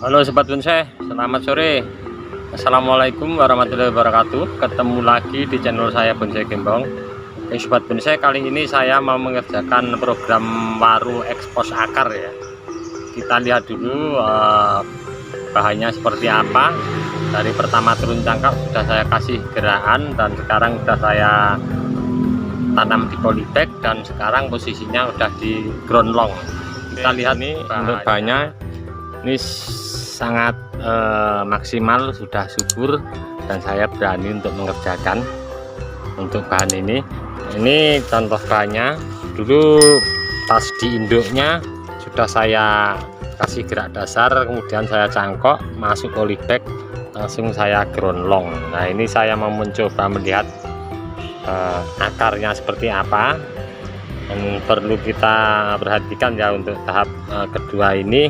Halo Sobat Bonsai, selamat sore. Assalamualaikum warahmatullahi wabarakatuh. Ketemu lagi di channel saya Bonsai Gembong. Sobat Bonsai, kali ini saya mau mengerjakan program waru ekspos akar ya. Kita lihat dulu bahannya seperti apa. Dari pertama turun cangkap sudah saya kasih gerakan, dan sekarang sudah saya tanam di polybag, dan sekarang posisinya udah di ground long. Kita lihat nih untuk bahannya. Ini sangat maksimal, sudah subur, dan saya berani untuk mengerjakan untuk bahan ini. Ini contoh bahannya. Dulu pas di induknya sudah saya kasih gerak dasar, kemudian saya cangkok masuk polybag, langsung saya ground long. Nah, ini saya mau mencoba melihat akarnya seperti apa, dan perlu kita perhatikan ya untuk tahap kedua ini.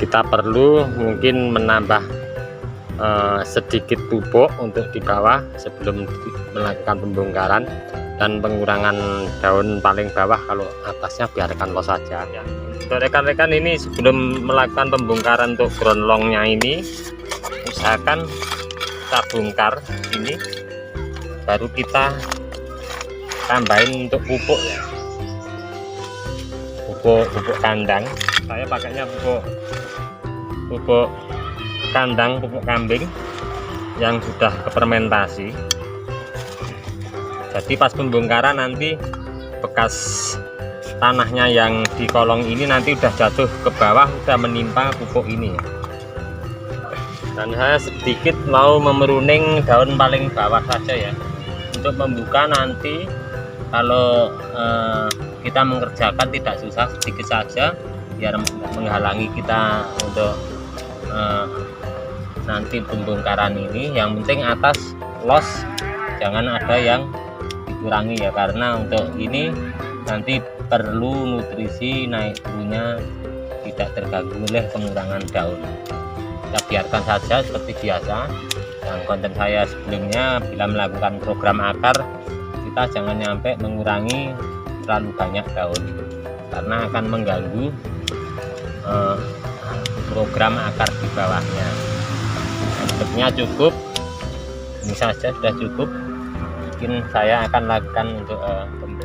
Kita perlu mungkin menambah sedikit pupuk untuk di bawah sebelum melakukan pembongkaran, dan pengurangan daun paling bawah, kalau atasnya biarkan los saja ya. Untuk rekan-rekan ini, sebelum melakukan pembongkaran untuk ground longnya ini, usahakan kita bongkar ini, baru kita tambahin untuk pupuk ya, pupuk kandang. Saya pakainya pupuk kandang, pupuk kambing yang sudah kefermentasi. Jadi pas pembongkaran nanti bekas tanahnya yang di kolong ini nanti udah jatuh ke bawah, udah menimpa pupuk ini. Dan saya sedikit mau memeruning daun paling bawah saja ya, untuk membuka nanti. Kalau kita mengerjakan tidak susah, sedikit saja biar menghalangi kita untuk nanti pembongkaran ini. Yang penting atas los, jangan ada yang dikurangi ya, karena untuk ini nanti perlu nutrisi naik turunnya tidak terganggu oleh pengurangan daun. Kita biarkan saja seperti biasa. Yang konten saya sebelumnya, bila melakukan program akar, kita jangan sampai mengurangi terlalu banyak daun, karena akan mengganggu program akar di bawahnya. Sepertinya cukup, ini saja sudah cukup. Mungkin saya akan lakukan untuk pembongkaran.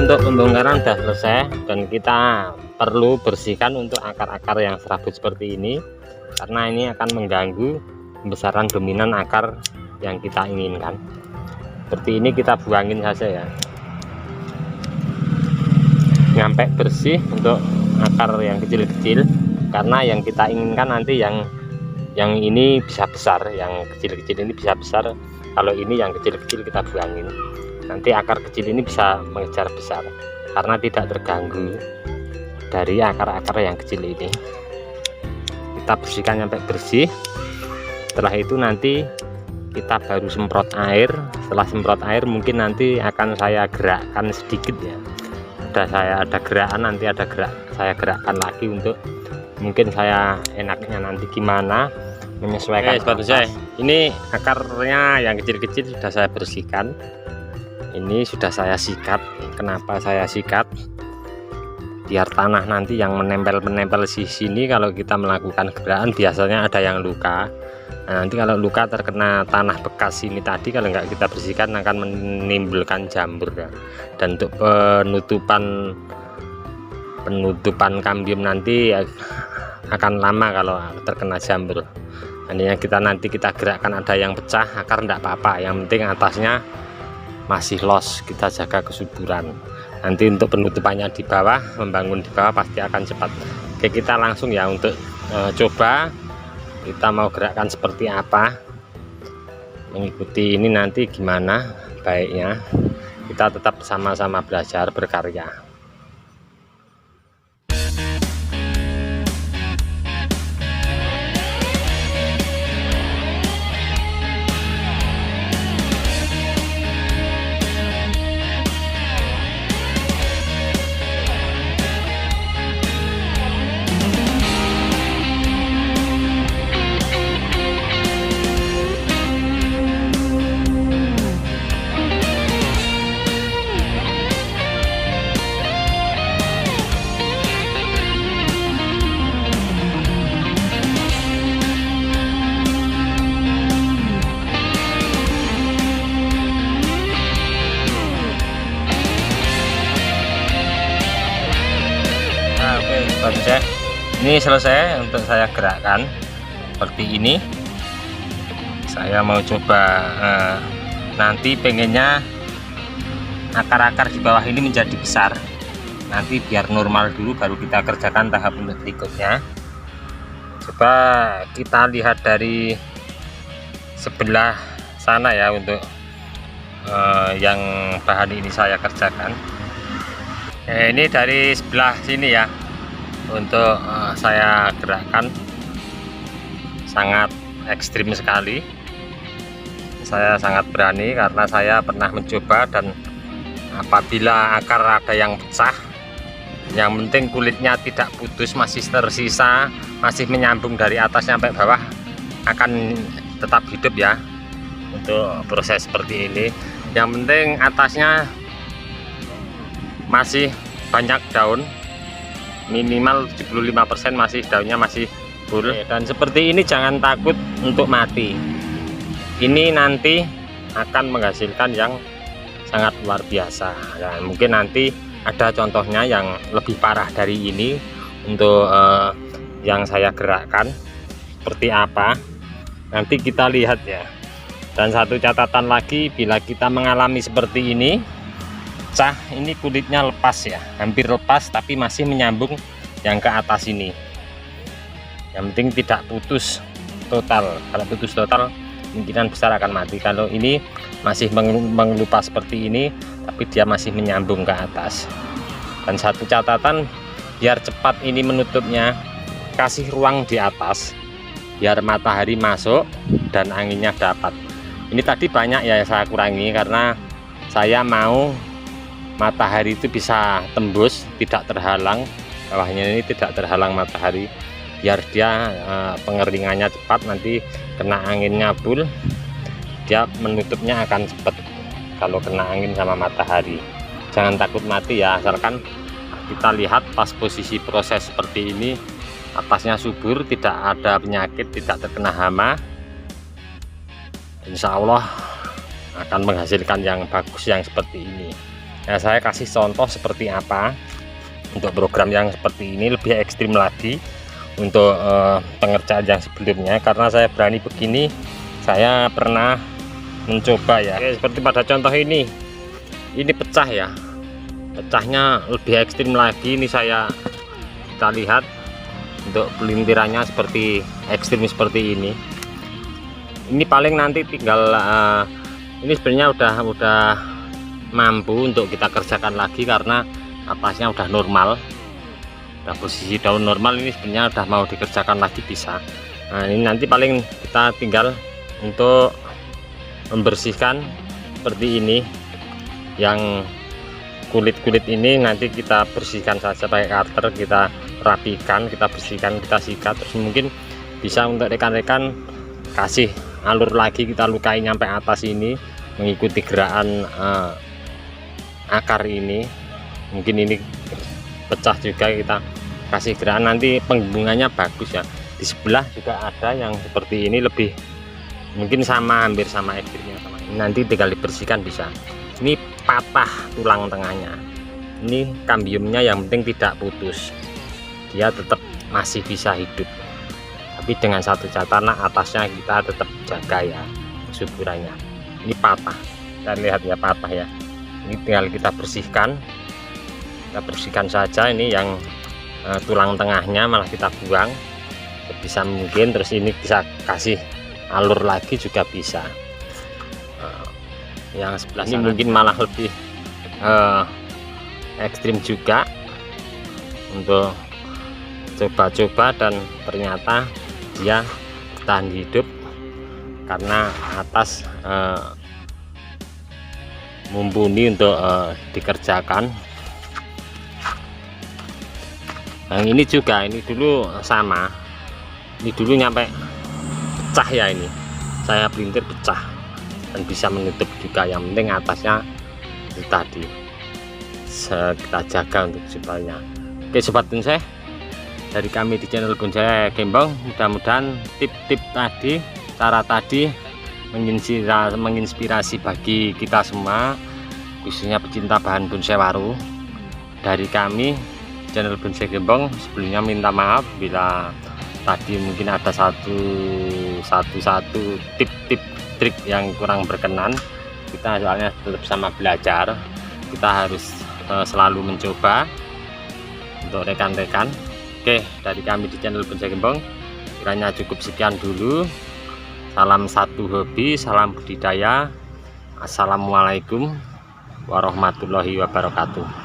Untuk pembongkaran sudah selesai, dan kita perlu bersihkan untuk akar-akar yang serabut seperti ini, karena ini akan mengganggu pembesaran dominan akar yang kita inginkan. Seperti ini kita buangin saja ya, nyampe bersih untuk akar yang kecil-kecil, karena yang kita inginkan nanti yang ini bisa besar, yang kecil-kecil ini bisa besar. Kalau ini yang kecil-kecil kita buangin, nanti akar kecil ini bisa mengejar besar, karena tidak terganggu dari akar-akar yang kecil ini. Kita bersihkan sampai bersih. Setelah itu nanti kita baru semprot air. Setelah semprot air, mungkin nanti akan saya gerakkan sedikit ya. Ada gerakan, nanti saya gerakkan lagi untuk mungkin saya enaknya nanti gimana menyesuaikan. Ini akarnya yang kecil-kecil sudah saya bersihkan. Ini sudah saya sikat. Kenapa saya sikat? Biar tanah nanti yang menempel di sini, kalau kita melakukan gerakan biasanya ada yang luka. Nah, nanti kalau luka terkena tanah bekas ini tadi, kalau nggak kita bersihkan akan menimbulkan jamur ya. Dan untuk penutupan kambium nanti akan lama kalau terkena jamur. Ini yang nanti kita gerakkan, ada yang pecah akar enggak apa-apa, yang penting atasnya masih los, kita jaga kesuburan. Nanti untuk penutupannya di bawah, membangun di bawah pasti akan cepat. Oke, kita langsung ya untuk coba kita mau gerakkan seperti apa, mengikuti ini nanti gimana baiknya. Kita tetap sama-sama belajar berkarya. Oke, ini selesai untuk saya gerakkan seperti ini. Saya mau coba nanti pengennya akar-akar di bawah ini menjadi besar, nanti biar normal dulu baru kita kerjakan tahap untuk berikutnya. Coba kita lihat dari sebelah sana ya, untuk yang bahan ini saya kerjakan. Ini dari sebelah sini ya, untuk saya gerakkan sangat ekstrim sekali. Saya sangat berani karena saya pernah mencoba, dan apabila akar ada yang pecah, yang penting kulitnya tidak putus, masih tersisa, masih menyambung dari atas sampai bawah, akan tetap hidup ya untuk proses seperti ini. Yang penting atasnya masih banyak daun, minimal 75% masih daunnya masih full. Dan seperti ini jangan takut untuk mati, ini nanti akan menghasilkan yang sangat luar biasa. Dan mungkin nanti ada contohnya yang lebih parah dari ini untuk yang saya gerakkan seperti apa, nanti kita lihat ya. Dan satu catatan lagi, bila kita mengalami seperti ini, pecah, ini kulitnya lepas ya, hampir lepas tapi masih menyambung yang ke atas ini. Yang penting tidak putus total. Kalau putus total kemungkinan besar akan mati. Kalau ini masih mengelupas seperti ini tapi dia masih menyambung ke atas. Dan satu catatan, biar cepat ini menutupnya, kasih ruang di atas biar matahari masuk dan anginnya dapat. Ini tadi banyak ya saya kurangi karena saya mau matahari itu bisa tembus, tidak terhalang, bawahnya ini tidak terhalang matahari, biar dia pengeringannya cepat, nanti kena anginnya full, dia menutupnya akan cepat kalau kena angin sama matahari. Jangan takut mati ya, asalkan kita lihat pas posisi proses seperti ini, atasnya subur, tidak ada penyakit, tidak terkena hama, insya Allah akan menghasilkan yang bagus yang seperti ini. Nah, saya kasih contoh seperti apa untuk program yang seperti ini, lebih ekstrim lagi untuk pengerjaan yang sebelumnya. Karena saya berani begini, saya pernah mencoba ya. Oke, seperti pada contoh ini pecah ya, pecahnya lebih ekstrim lagi. Ini kita lihat untuk pelintirannya seperti ekstrim seperti ini. Ini paling nanti tinggal ini sebenarnya udah mampu untuk kita kerjakan lagi karena atasnya udah normal, udah posisi daun normal. Ini sebenarnya udah mau dikerjakan lagi bisa. Nah, ini nanti paling kita tinggal untuk membersihkan seperti ini, yang kulit-kulit ini nanti kita bersihkan saja pakai cutter, kita rapikan, kita bersihkan, kita sikat. Terus mungkin bisa untuk rekan-rekan kasih alur lagi, kita lukai nyampe atas ini mengikuti gerakan akar ini. Mungkin ini pecah juga, kita kasih gerakan, nanti penghubungannya bagus ya. Di sebelah juga ada yang seperti ini, lebih mungkin sama, hampir sama ekstrimnya sama ini. Nanti tinggal dibersihkan bisa. Ini patah tulang tengahnya, ini kambiumnya yang penting tidak putus, dia tetap masih bisa hidup, tapi dengan satu catatan, atasnya kita tetap jaga ya kesuburannya. Ini patah, kita lihat ya, patah ya. Ini tinggal kita bersihkan saja. Ini yang tulang tengahnya malah kita buang sebisa mungkin. Terus ini bisa kasih alur lagi juga bisa. Yang sebelah ini mungkin malah lebih ekstrim juga untuk coba-coba, dan ternyata dia bertahan hidup karena atas mumpuni untuk dikerjakan. Yang ini juga, ini dulu sama, ini dulu nyampe pecah ya, ini saya pelintir pecah dan bisa menutup juga. Yang penting atasnya itu tadi kita jaga untuk supaya. Oke sobat bonsai, dari kami di channel Bonsai Gembong, mudah-mudahan tip-tip tadi, cara tadi menginspirasi bagi kita semua, khususnya pecinta bahan bonsai waru. Dari kami channel Bonsai Gembong sebelumnya minta maaf bila tadi mungkin ada satu tip-tip trik yang kurang berkenan. Kita soalnya tetap sama belajar, kita harus selalu mencoba untuk rekan-rekan. Oke, dari kami di channel Bonsai Gembong kiranya cukup sekian dulu. Salam satu hobi, salam budidaya. Assalamualaikum warahmatullahi wabarakatuh.